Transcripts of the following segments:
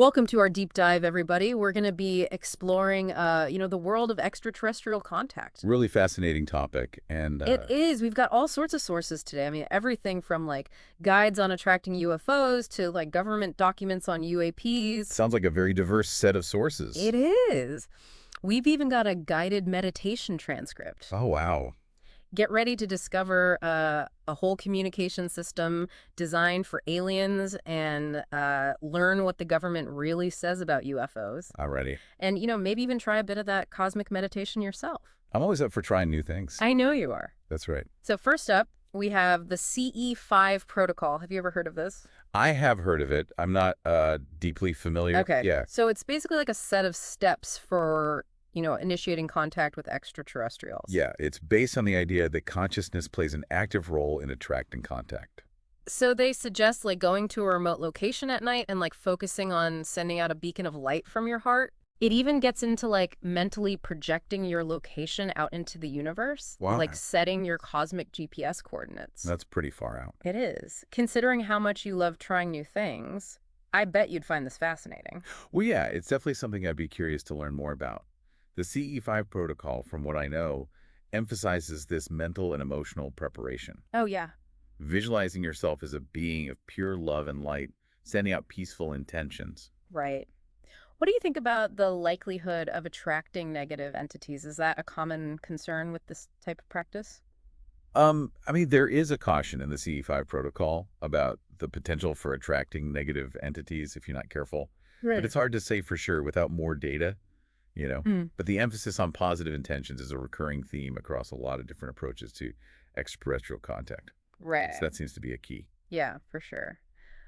Welcome to our deep dive, everybody. We're going to be exploring, the world of extraterrestrial contact. Really fascinating topic. And It is. We've got all sorts of sources today. I mean, everything from like guides on attracting UFOs to like government documents on UAPs. sounds like a very diverse set of sources. It is. We've even got a guided meditation transcript. Oh, wow. Get ready to discover a whole communication system designed for aliens and learn what the government really says about UFOs. Alrighty. And, maybe even try a bit of that cosmic meditation yourself. I'm always up for trying new things. I know you are. That's right. So first up, we have the CE5 protocol. Have you ever heard of this? I have heard of it. I'm not deeply familiar. Okay. Yeah. So it's basically like a set of steps for, initiating contact with extraterrestrials. Yeah. It's based on the idea that consciousness plays an active role in attracting contact. So they suggest like going to a remote location at night and like focusing on sending out a beacon of light from your heart. It even gets into like mentally projecting your location out into the universe, Wow. like setting your cosmic GPS coordinates. That's pretty far out. It is. Considering how much you love trying new things, I bet you'd find this fascinating. Well, yeah, it's definitely something I'd be curious to learn more about. The CE5 protocol, from what I know, emphasizes this mental and emotional preparation. Oh, yeah. Visualizing yourself as a being of pure love and light, sending out peaceful intentions. Right. What do you think about the likelihood of attracting negative entities? Is that a common concern with this type of practice? I mean, there is a caution in the CE5 protocol about the potential for attracting negative entities if you're not careful. But it's hard to say for sure without more data. Mm, But the emphasis on positive intentions is a recurring theme across a lot of different approaches to extraterrestrial contact. right. So that seems to be a key. Yeah, for sure.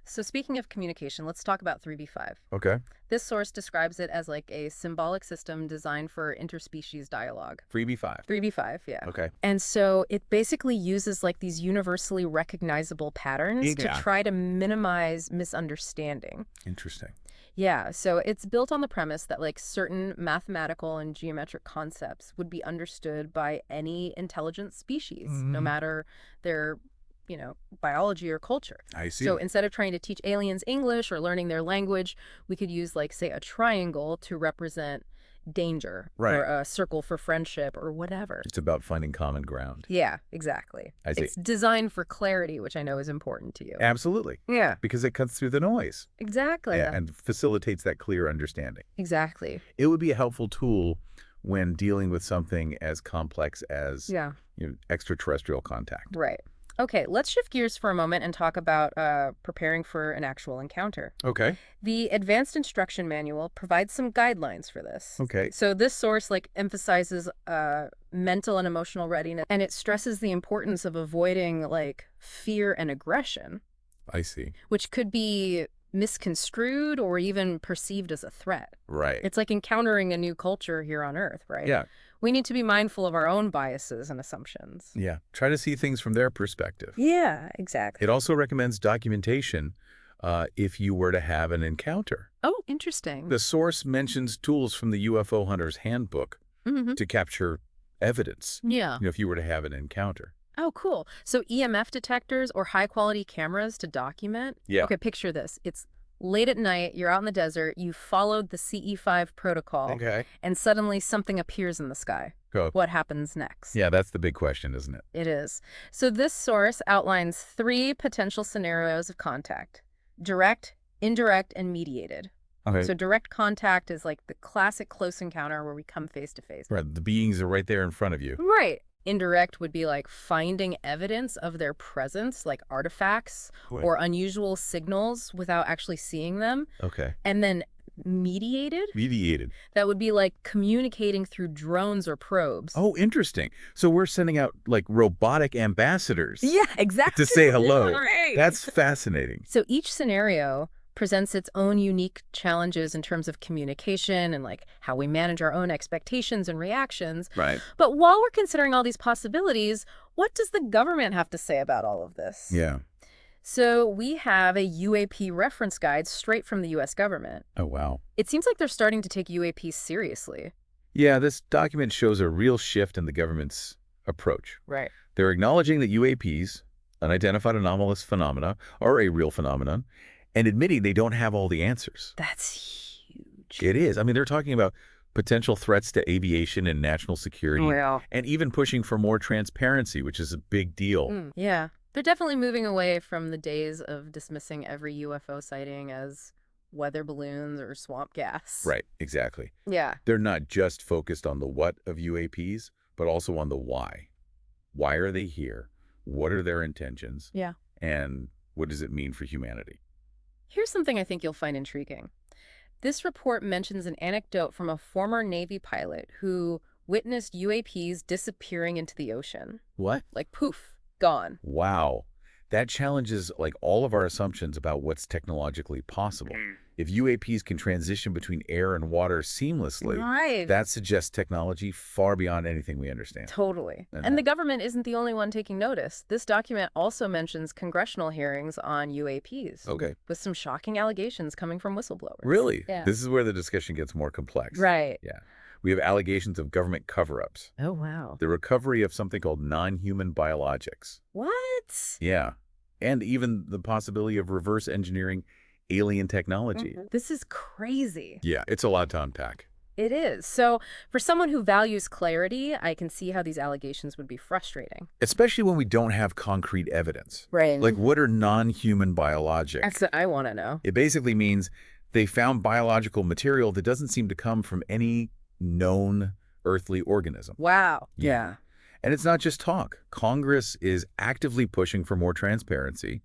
So speaking of communication, let's talk about 3B5. Okay. This source describes it as like a symbolic system designed for interspecies dialogue. 3B5. 3B5, yeah. Okay. And so it basically uses like these universally recognizable patterns to Yeah. try to minimize misunderstanding. Interesting. Yeah, so it's built on the premise that like certain mathematical and geometric concepts would be understood by any intelligent species, no matter their, biology or culture. I see. So instead of trying to teach aliens English or learning their language, we could use like, say, a triangle to represent danger Right. or a circle for friendship or whatever. It's about finding common ground. Yeah, exactly. I see. It's designed for clarity, which I know is important to you. Absolutely. Yeah, Because it cuts through the noise. exactly. Yeah, and facilitates that clear understanding. Exactly. It would be a helpful tool when dealing with something as complex as Yeah. extraterrestrial contact. Right. Okay, let's shift gears for a moment and talk about preparing for an actual encounter. Okay. The Advanced Instruction Manual provides some guidelines for this. Okay. So this source like emphasizes mental and emotional readiness, and it stresses the importance of avoiding like fear and aggression, I see. which could be misconstrued or even perceived as a threat. Right. It's like encountering a new culture here on Earth, right? Yeah. We need to be mindful of our own biases and assumptions. Yeah. Try to see things from their perspective. Yeah, exactly. It also recommends documentation if you were to have an encounter. Oh, interesting. The source mentions tools from the UFO Hunter's Handbook Hmm. to capture evidence, Yeah. if you were to have an encounter. Oh, cool. So EMF detectors or high-quality cameras to document? Yeah. Okay, picture this. It's late at night, you're out in the desert, you followed the CE5 protocol, Okay. and suddenly something appears in the sky. Go. What happens next? Yeah, that's the big question, isn't it? It is. So this source outlines 3 potential scenarios of contact: direct, indirect, and mediated. Okay. So direct contact is like the classic close encounter where we come face to face. Right. The beings are right there in front of you. Right. Indirect would be like finding evidence of their presence, like artifacts Right. or unusual signals without actually seeing them. Okay. And then mediated, Mediated. that would be like communicating through drones or probes. Oh, interesting. So we're sending out like robotic ambassadors Yeah, exactly. to say hello. Right. That's fascinating. So each scenario presents its own unique challenges in terms of communication and like how we manage our own expectations and reactions. Right. But while we're considering all these possibilities, what does the government have to say about all of this? Yeah. So we have a UAP reference guide straight from the U.S. government. Oh, wow. It seems like they're starting to take UAPs seriously. Yeah, this document shows a real shift in the government's approach. Right. They're acknowledging that UAPs, unidentified anomalous phenomena, are a real phenomenon, and admitting they don't have all the answers. That's huge. It is. I mean, they're talking about potential threats to aviation and national security, Well, and even pushing for more transparency, which is a big deal. yeah. They're definitely moving away from the days of dismissing every UFO sighting as weather balloons or swamp gas. Right, exactly. Yeah. They're not just focused on the what of UAPs, but also on the why. Why are they here? What are their intentions? Yeah. And what does it mean for humanity? Here's something I think you'll find intriguing. This report mentions an anecdote from a former Navy pilot who witnessed UAPs disappearing into the ocean. What? Like poof, gone. Wow. That challenges like all of our assumptions about what's technologically possible. If UAPs can transition between air and water seamlessly, Right. that suggests technology far beyond anything we understand. Totally. And And the government isn't the only one taking notice. This document also mentions congressional hearings on UAPs, Okay. with some shocking allegations coming from whistleblowers. Really? Yeah. This is where the discussion gets more complex. Right. Yeah. We have allegations of government cover-ups, Oh, wow. the recovery of something called non-human biologics. What? Yeah. And even the possibility of reverse engineering alien technology. This is crazy. Yeah, it's a lot to unpack. It is. So, for someone who values clarity, I can see how these allegations would be frustrating. Especially when we don't have concrete evidence. Right. Like, what are non-human biologics? That's what I want to know. It basically means they found biological material that doesn't seem to come from any known earthly organism. Wow. Yeah. And it's not just talk. Congress is actively pushing for more transparency.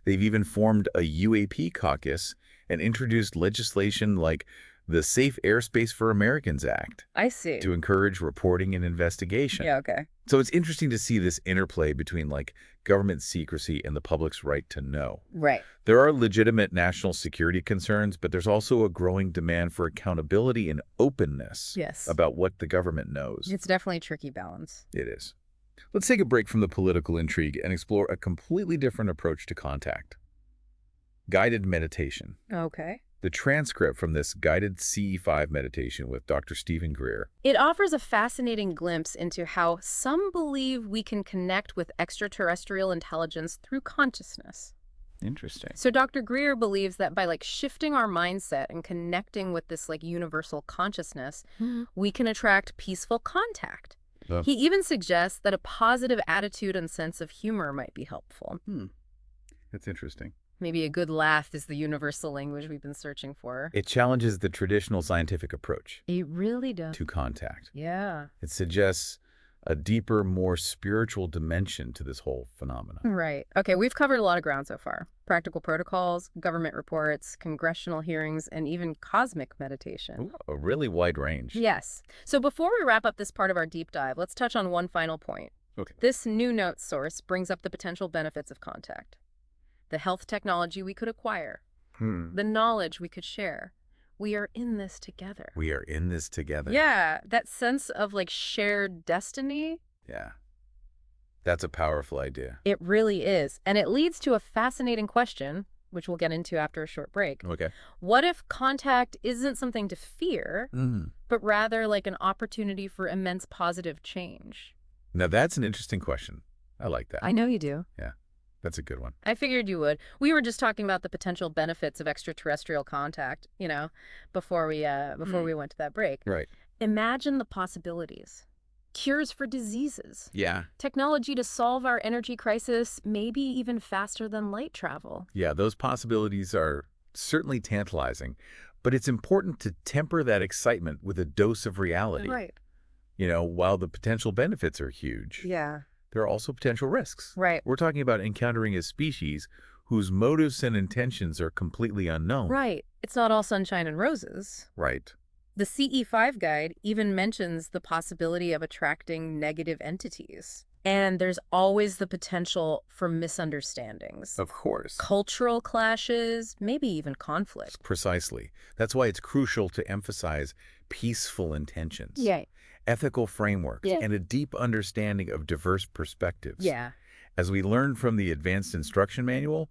They've even formed a UAP caucus and introduced legislation like the Safe Airspace for Americans Act I see. to encourage reporting and investigation. Yeah, okay. So it's interesting to see this interplay between like government secrecy and the public's right to know. Right. There are legitimate national security concerns, but there's also a growing demand for accountability and openness Yes. about what the government knows. It's definitely a tricky balance. It is. Let's take a break from the political intrigue and explore a completely different approach to contact. Guided meditation. Okay. The transcript from this guided CE5 meditation with Dr. Stephen Greer. It offers a fascinating glimpse into how some believe we can connect with extraterrestrial intelligence through consciousness. Interesting. So Dr. Greer believes that by shifting our mindset and connecting with this universal consciousness, we can attract peaceful contact. He even suggests that a positive attitude and sense of humor might be helpful. That's interesting. Maybe a good laugh is the universal language we've been searching for. It challenges the traditional scientific approach It really does. to contact. Yeah. It suggests a deeper, more spiritual dimension to this whole phenomenon. Right. Okay, we've covered a lot of ground so far. Practical protocols, government reports, congressional hearings, and even cosmic meditation. Ooh, a really wide range. Yes. So before we wrap up this part of our deep dive, let's touch on one final point. Okay. This new note source brings up the potential benefits of contact. The health technology we could acquire. The knowledge we could share. We are in this together. We are in this together. Yeah, that sense of shared destiny. Yeah. That's a powerful idea. It really is. And it leads to a fascinating question, which we'll get into after a short break. Okay. What if contact isn't something to fear, but rather an opportunity for immense positive change? Now, that's an interesting question. I like that. I know you do. Yeah, that's a good one. I figured you would. We were just talking about the potential benefits of extraterrestrial contact, before we went to that break. Right. Imagine the possibilities. Cures for diseases. Yeah. Technology to solve our energy crisis, maybe even faster than light travel. Yeah, those possibilities are certainly tantalizing, but it's important to temper that excitement with a dose of reality. Right. While the potential benefits are huge, Yeah. there are also potential risks. Right. We're talking about encountering a species whose motives and intentions are completely unknown. Right. It's not all sunshine and roses. Right. The CE5 guide even mentions the possibility of attracting negative entities. And there's always the potential for misunderstandings. Of course. Cultural clashes, maybe even conflict. Precisely. That's why it's crucial to emphasize peaceful intentions, Yeah. ethical frameworks, Yeah. and a deep understanding of diverse perspectives. Yeah. As we learned from the Advanced Instruction Manual,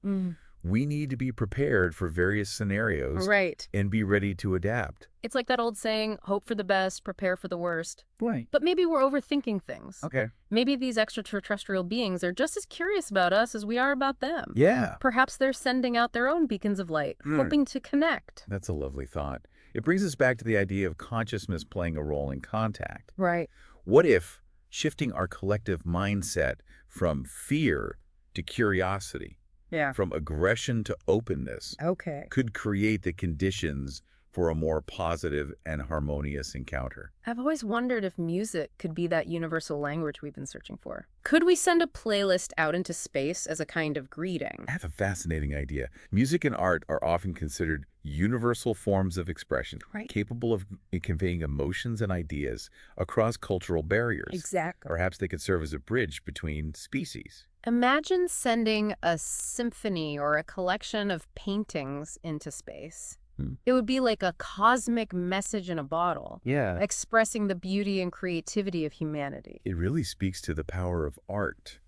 We need to be prepared for various scenarios Right. and be ready to adapt. It's like that old saying, hope for the best, prepare for the worst. Right. But maybe we're overthinking things. Okay. Maybe these extraterrestrial beings are just as curious about us as we are about them. Yeah. Perhaps they're sending out their own beacons of light, hoping to connect. That's a lovely thought. It brings us back to the idea of consciousness playing a role in contact. Right. What if shifting our collective mindset from fear to curiosity, Yeah. from aggression to openness, Okay. could create the conditions for a more positive and harmonious encounter? I've always wondered if music could be that universal language we've been searching for. Could we send a playlist out into space as a kind of greeting? I have a fascinating idea. Music and art are often considered universal forms of expression, Right. capable of conveying emotions and ideas across cultural barriers. Exactly. Perhaps they could serve as a bridge between species. Imagine sending a symphony or a collection of paintings into space. It would be like a cosmic message in a bottle, Yeah. expressing the beauty and creativity of humanity. It really speaks to the power of art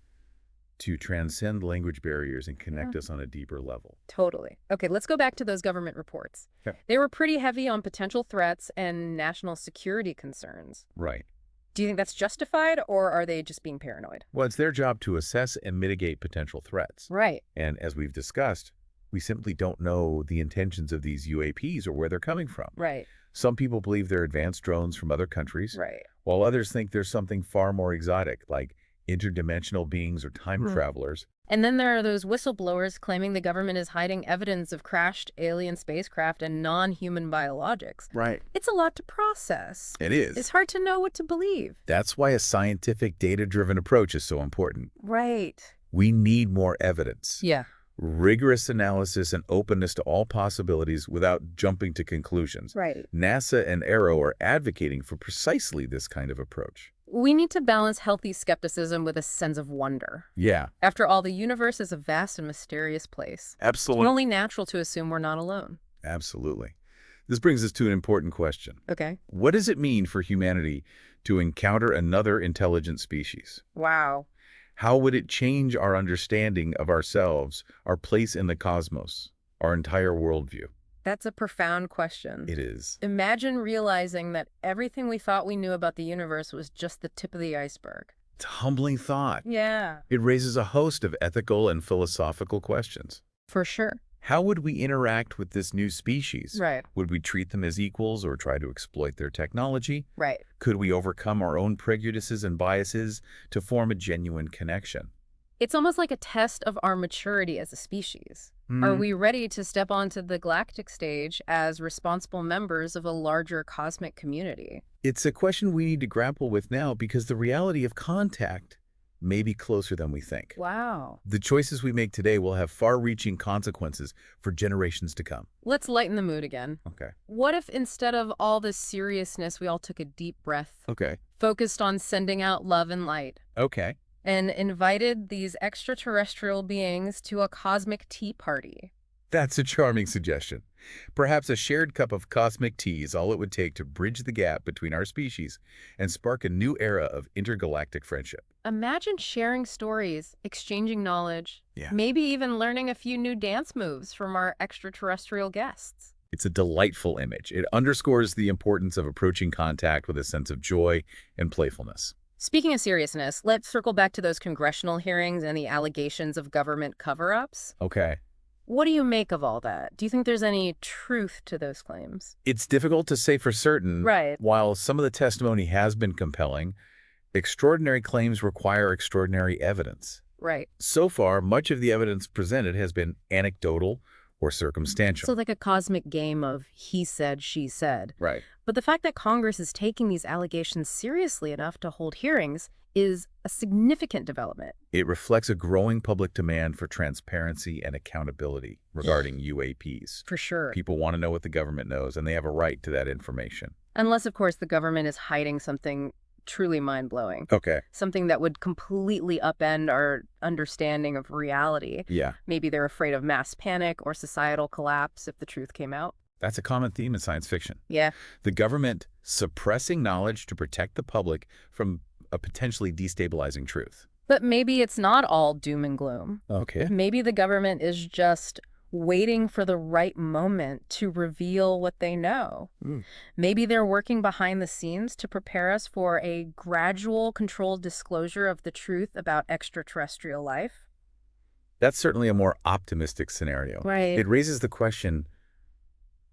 to transcend language barriers and connect us on a deeper level. Totally. Okay, let's go back to those government reports. Okay. They were pretty heavy on potential threats and national security concerns. Right. Do you think that's justified, or are they just being paranoid? Well, it's their job to assess and mitigate potential threats. Right. And as we've discussed, we simply don't know the intentions of these UAPs or where they're coming from. Right. Some people believe they're advanced drones from other countries, Right. while others think there's something far more exotic, like interdimensional beings or time travelers. And then there are those whistleblowers claiming the government is hiding evidence of crashed alien spacecraft and non-human biologics. Right. It's a lot to process. It is. It's hard to know what to believe. That's why a scientific, data-driven approach is so important. Right. We need more evidence. Yeah. Rigorous analysis and openness to all possibilities without jumping to conclusions. Right. NASA and Aero are advocating for precisely this kind of approach. We need to balance healthy skepticism with a sense of wonder. Yeah, After all, the universe is a vast and mysterious place. It's absolutely. only natural to assume we're not alone. Absolutely. This brings us to an important question. Okay. What does it mean for humanity to encounter another intelligent species? Wow. How would it change our understanding of ourselves, our place in the cosmos, our entire worldview? That's a profound question. It is. Imagine realizing that everything we thought we knew about the universe was just the tip of the iceberg. It's a humbling thought. Yeah. It raises a host of ethical and philosophical questions. For sure. How would we interact with this new species? Right. Would we treat them as equals or try to exploit their technology? Right. Could we overcome our own prejudices and biases to form a genuine connection? It's almost like a test of our maturity as a species. Are we ready to step onto the galactic stage as responsible members of a larger cosmic community? It's a question we need to grapple with now because the reality of contact may be closer than we think. Wow. The choices we make today will have far-reaching consequences for generations to come. Let's lighten the mood again. Okay. What if instead of all this seriousness, we all took a deep breath, Okay. focused on sending out love and light, Okay. and invited these extraterrestrial beings to a cosmic tea party? That's a charming suggestion. Perhaps a shared cup of cosmic tea is all it would take to bridge the gap between our species and spark a new era of intergalactic friendship. Imagine sharing stories, exchanging knowledge, Yeah. maybe even learning a few new dance moves from our extraterrestrial guests. It's a delightful image. It underscores the importance of approaching contact with a sense of joy and playfulness. Speaking of seriousness, let's circle back to those congressional hearings and the allegations of government cover-ups. Okay. What do you make of all that? Do you think there's any truth to those claims? It's difficult to say for certain. Right. While some of the testimony has been compelling, extraordinary claims require extraordinary evidence. Right. So far, much of the evidence presented has been anecdotal or circumstantial. So like a cosmic game of he said, she said. Right. But the fact that Congress is taking these allegations seriously enough to hold hearings is a significant development. It reflects a growing public demand for transparency and accountability regarding UAPs. For sure. People want to know what the government knows, and they have a right to that information. Unless, of course, the government is hiding something truly mind-blowing. Okay. Something that would completely upend our understanding of reality. Yeah. Maybe they're afraid of mass panic or societal collapse if the truth came out. That's a common theme in science fiction. Yeah. The government suppressing knowledge to protect the public from a potentially destabilizing truth. But maybe it's not all doom and gloom. Okay. Maybe the government is just waiting for the right moment to reveal what they know. Mm. Maybe they're working behind the scenes to prepare us for a gradual, controlled disclosure of the truth about extraterrestrial life. That's certainly a more optimistic scenario. Right. It raises the question,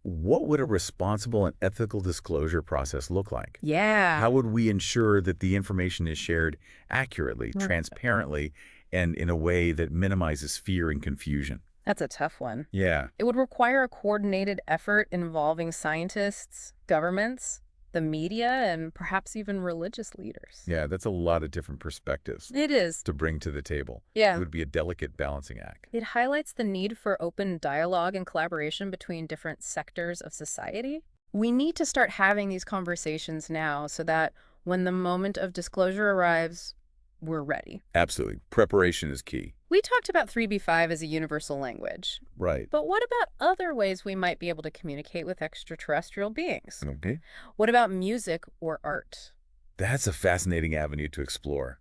what would a responsible and ethical disclosure process look like? Yeah. How would we ensure that the information is shared accurately, Mm. transparently, and in a way that minimizes fear and confusion? That's a tough one. Yeah, It would require a coordinated effort involving scientists, governments, the media, and perhaps even religious leaders. yeah, that's a lot of different perspectives It is. to bring to the table. It Yeah. would be a delicate balancing act. It highlights the need for open dialogue and collaboration between different sectors of society. We need to start having these conversations now so that when the moment of disclosure arrives, we're ready. Absolutely. Preparation is key. We talked about 3B5 as a universal language, Right. but what about other ways we might be able to communicate with extraterrestrial beings? Okay. What about music or art? That's a fascinating avenue to explore.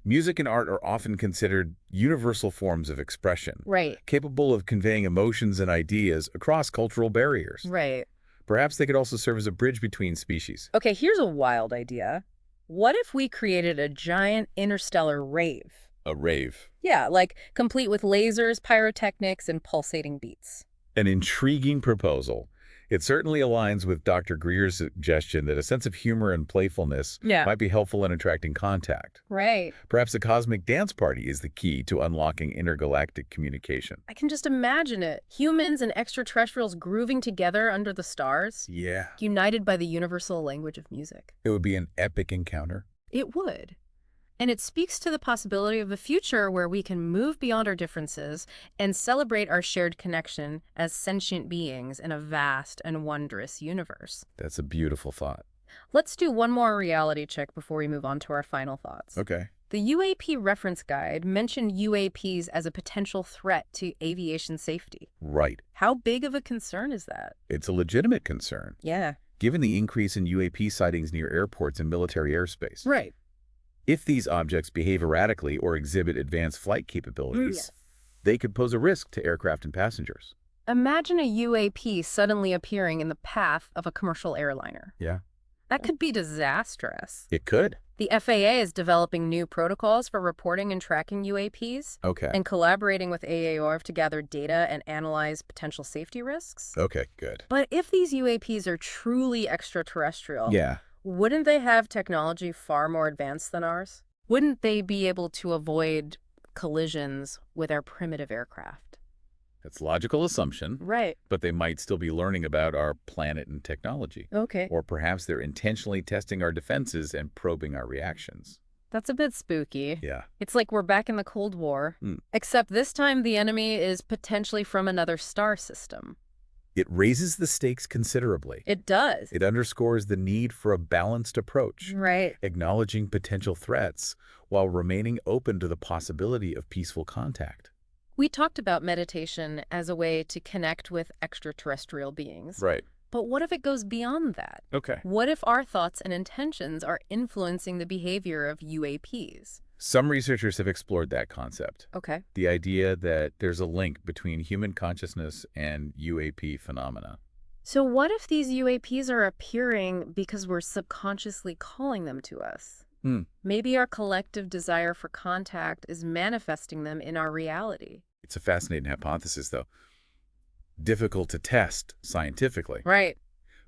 Music and art are often considered universal forms of expression, Right, capable of conveying emotions and ideas across cultural barriers. right. Perhaps they could also serve as a bridge between species. Okay, here's a wild idea. What if we created a giant interstellar rave? A rave. Yeah, like complete with lasers, pyrotechnics, and pulsating beats. An intriguing proposal. It certainly aligns with Dr. Greer's suggestion that a sense of humor and playfulness Yeah. might be helpful in attracting contact. Right. Perhaps a cosmic dance party is the key to unlocking intergalactic communication. I can just imagine it. Humans and extraterrestrials grooving together under the stars, Yeah. united by the universal language of music. It would be an epic encounter. It would. And it speaks to the possibility of a future where we can move beyond our differences and celebrate our shared connection as sentient beings in a vast and wondrous universe. That's a beautiful thought. Let's do one more reality check before we move on to our final thoughts. Okay. The UAP reference guide mentioned UAPs as a potential threat to aviation safety. Right. How big of a concern is that? It's a legitimate concern, Yeah. given the increase in UAP sightings near airports and military airspace. Right. If these objects behave erratically or exhibit advanced flight capabilities, they could pose a risk to aircraft and passengers. Imagine a UAP suddenly appearing in the path of a commercial airliner. Yeah. That could be disastrous. It could. The FAA is developing new protocols for reporting and tracking UAPs Okay. and collaborating with AARF to gather data and analyze potential safety risks. Okay, good. But if these UAPs are truly extraterrestrial, Yeah. wouldn't they have technology far more advanced than ours? Wouldn't they be able to avoid collisions with our primitive aircraft? That's a logical assumption, Right. but they might still be learning about our planet and technology. Okay. Or perhaps they're intentionally testing our defenses and probing our reactions. That's a bit spooky. Yeah. It's like we're back in the Cold War, except this time the enemy is potentially from another star system. It raises the stakes considerably. It does. It underscores the need for a balanced approach, Right. acknowledging potential threats while remaining open to the possibility of peaceful contact. We talked about meditation as a way to connect with extraterrestrial beings. Right. But what if it goes beyond that? Okay. What if our thoughts and intentions are influencing the behavior of UAPs? Some researchers have explored that concept. Okay. The idea that there's a link between human consciousness and UAP phenomena. So what if these UAPs are appearing because we're subconsciously calling them to us? Maybe our collective desire for contact is manifesting them in our reality. It's a fascinating hypothesis, though. Difficult to test scientifically, Right.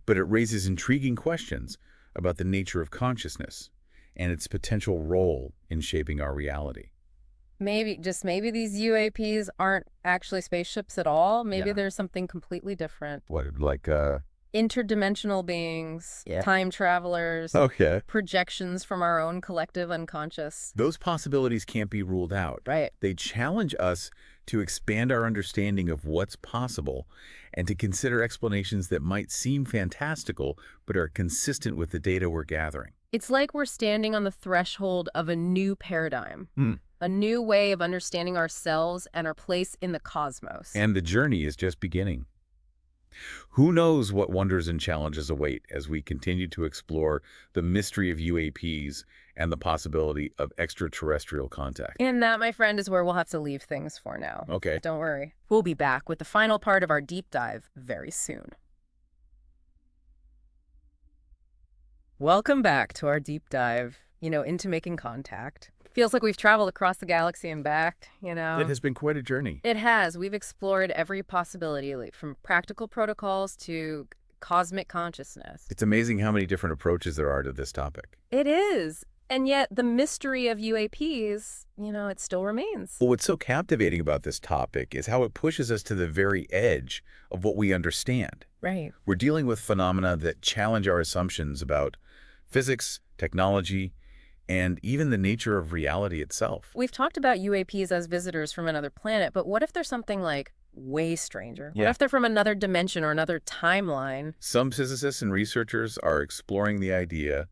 but it raises intriguing questions about the nature of consciousness and its potential role in shaping our reality. Maybe, just maybe these UAPs aren't actually spaceships at all. Maybe Yeah. there's something completely different. What, like, Interdimensional beings, Yeah. time travelers, Okay. projections from our own collective unconscious. Those possibilities can't be ruled out. Right. They challenge us to expand our understanding of what's possible and to consider explanations that might seem fantastical but are consistent with the data we're gathering. It's like we're standing on the threshold of a new paradigm, a new way of understanding ourselves and our place in the cosmos. And the journey is just beginning. Who knows what wonders and challenges await as we continue to explore the mystery of UAPs and the possibility of extraterrestrial contact. And that, my friend, is where we'll have to leave things for now. Okay. Don't worry. We'll be back with the final part of our deep dive very soon. Welcome back to our deep dive, into making contact. Feels like we've traveled across the galaxy and back, It has been quite a journey. It has. We've explored every possibility, like from practical protocols to cosmic consciousness. It's amazing how many different approaches there are to this topic. It is. And yet the mystery of UAPs, it still remains. Well, what's so captivating about this topic is how it pushes us to the very edge of what we understand. Right. We're dealing with phenomena that challenge our assumptions about physics, technology, and even the nature of reality itself. We've talked about UAPs as visitors from another planet, but what if there's something like way stranger? Yeah. What if they're from another dimension or another timeline? Some physicists and researchers are exploring the idea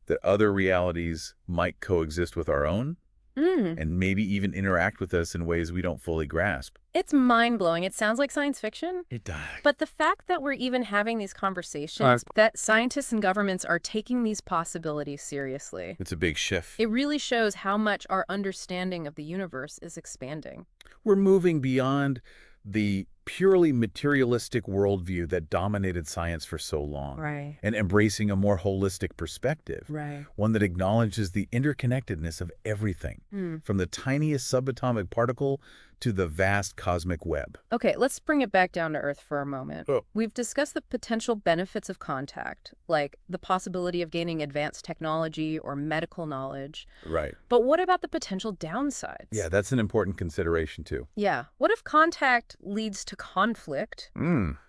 that other realities might coexist with our own and maybe even interact with us in ways we don't fully grasp. It's mind-blowing. It sounds like science fiction. It does. But the fact that we're even having these conversations, that scientists and governments are taking these possibilities seriously, It's a big shift. it really shows how much our understanding of the universe is expanding. We're moving beyond the purely materialistic worldview that dominated science for so long. Right. And embracing a more holistic perspective. Right. One that acknowledges the interconnectedness of everything, from the tiniest subatomic particle to the vast cosmic web. Okay, let's bring it back down to Earth for a moment. Oh. We've discussed the potential benefits of contact, like the possibility of gaining advanced technology or medical knowledge. Right. But what about the potential downsides? Yeah, that's an important consideration too. Yeah. What if contact leads to conflict,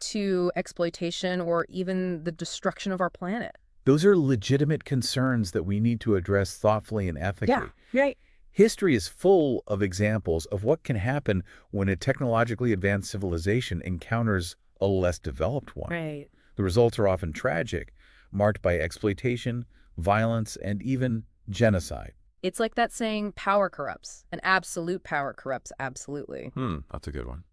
to exploitation, or even the destruction of our planet? Those are legitimate concerns that we need to address thoughtfully and ethically. Right. History is full of examples of what can happen when a technologically advanced civilization encounters a less developed one. Right. The results are often tragic, marked by exploitation, violence, and even genocide. It's like that saying, power corrupts, and absolute power corrupts absolutely. That's a good one.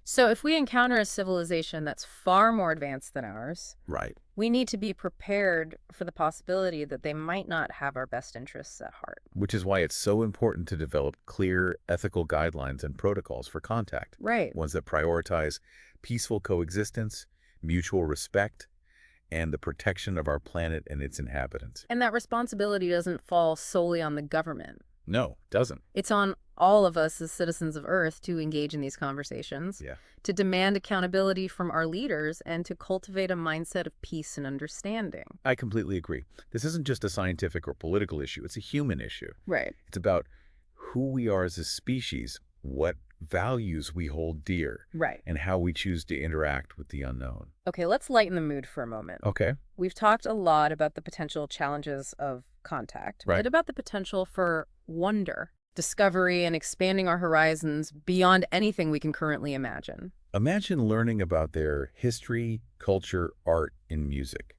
So if we encounter a civilization that's far more advanced than ours, Right. we need to be prepared for the possibility that they might not have our best interests at heart. Which is why it's so important to develop clear ethical guidelines and protocols for contact. Right. Ones that prioritize peaceful coexistence, mutual respect, and the protection of our planet and its inhabitants. And that responsibility doesn't fall solely on the government. No, it doesn't. It's on all of us as citizens of Earth to engage in these conversations, to demand accountability from our leaders, and to cultivate a mindset of peace and understanding. I completely agree. This isn't just a scientific or political issue. It's a human issue. Right. It's about who we are as a species, what values we hold dear, Right. and how we choose to interact with the unknown. Okay, let's lighten the mood for a moment. Okay. We've talked a lot about the potential challenges of contact, Right. but about the potential for wonder, discovery, and expanding our horizons beyond anything we can currently imagine. Imagine learning about their history, culture, art, and music.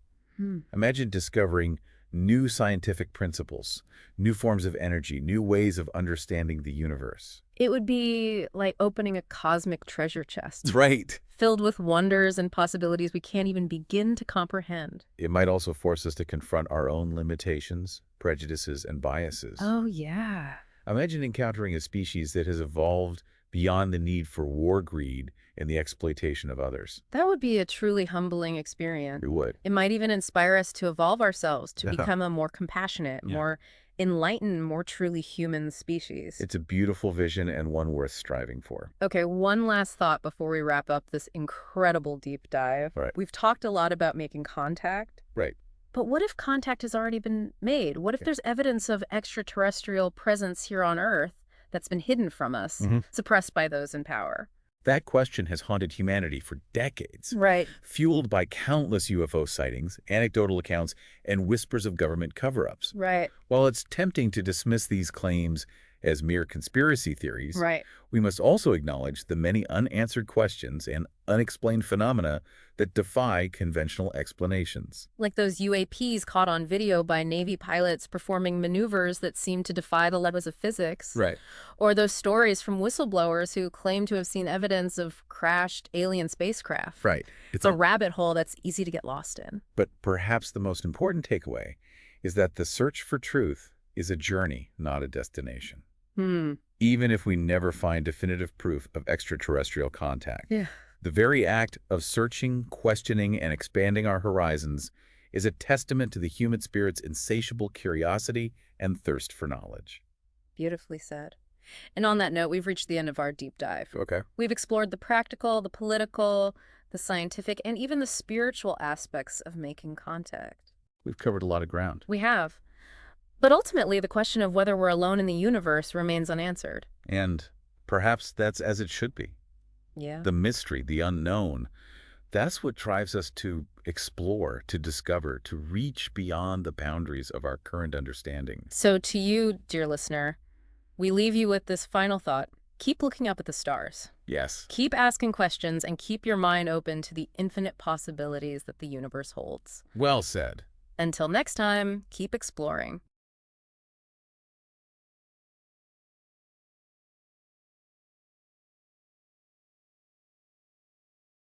Imagine discovering new scientific principles, new forms of energy, new ways of understanding the universe. It would be like opening a cosmic treasure chest, Right. filled with wonders and possibilities we can't even begin to comprehend. It might also force us to confront our own limitations, prejudices, and biases. Oh, yeah. Imagine encountering a species that has evolved beyond the need for war greed and the exploitation of others. That would be a truly humbling experience. It would. It might even inspire us to evolve ourselves, to Yeah. become a more compassionate, more enlightened, more truly human species. It's a beautiful vision and one worth striving for. Okay, one last thought before we wrap up this incredible deep dive. Right. We've talked a lot about making contact. Right. But what if contact has already been made? What if there's evidence of extraterrestrial presence here on Earth that's been hidden from us, suppressed by those in power? That question has haunted humanity for decades, Right. fueled by countless UFO sightings, anecdotal accounts, and whispers of government cover-ups. Right. While it's tempting to dismiss these claims as mere conspiracy theories, Right. we must also acknowledge the many unanswered questions and unexplained phenomena that defy conventional explanations. Like those UAPs caught on video by Navy pilots performing maneuvers that seem to defy the laws of physics. Right. Or those stories from whistleblowers who claim to have seen evidence of crashed alien spacecraft. Right. It's a rabbit hole that's easy to get lost in. But perhaps the most important takeaway is that the search for truth is a journey, not a destination. Hmm. Even if we never find definitive proof of extraterrestrial contact, Yeah. the very act of searching, questioning, and expanding our horizons is a testament to the human spirit's insatiable curiosity and thirst for knowledge. Beautifully said. And on that note, we've reached the end of our deep dive. Okay. We've explored the practical, the political, the scientific, and even the spiritual aspects of making contact. We've covered a lot of ground. We have. But ultimately, the question of whether we're alone in the universe remains unanswered. And perhaps that's as it should be. Yeah. The mystery, the unknown, that's what drives us to explore, to discover, to reach beyond the boundaries of our current understanding. So to you, dear listener, we leave you with this final thought. Keep looking up at the stars. Yes. Keep asking questions and keep your mind open to the infinite possibilities that the universe holds. Well said. Until next time, keep exploring.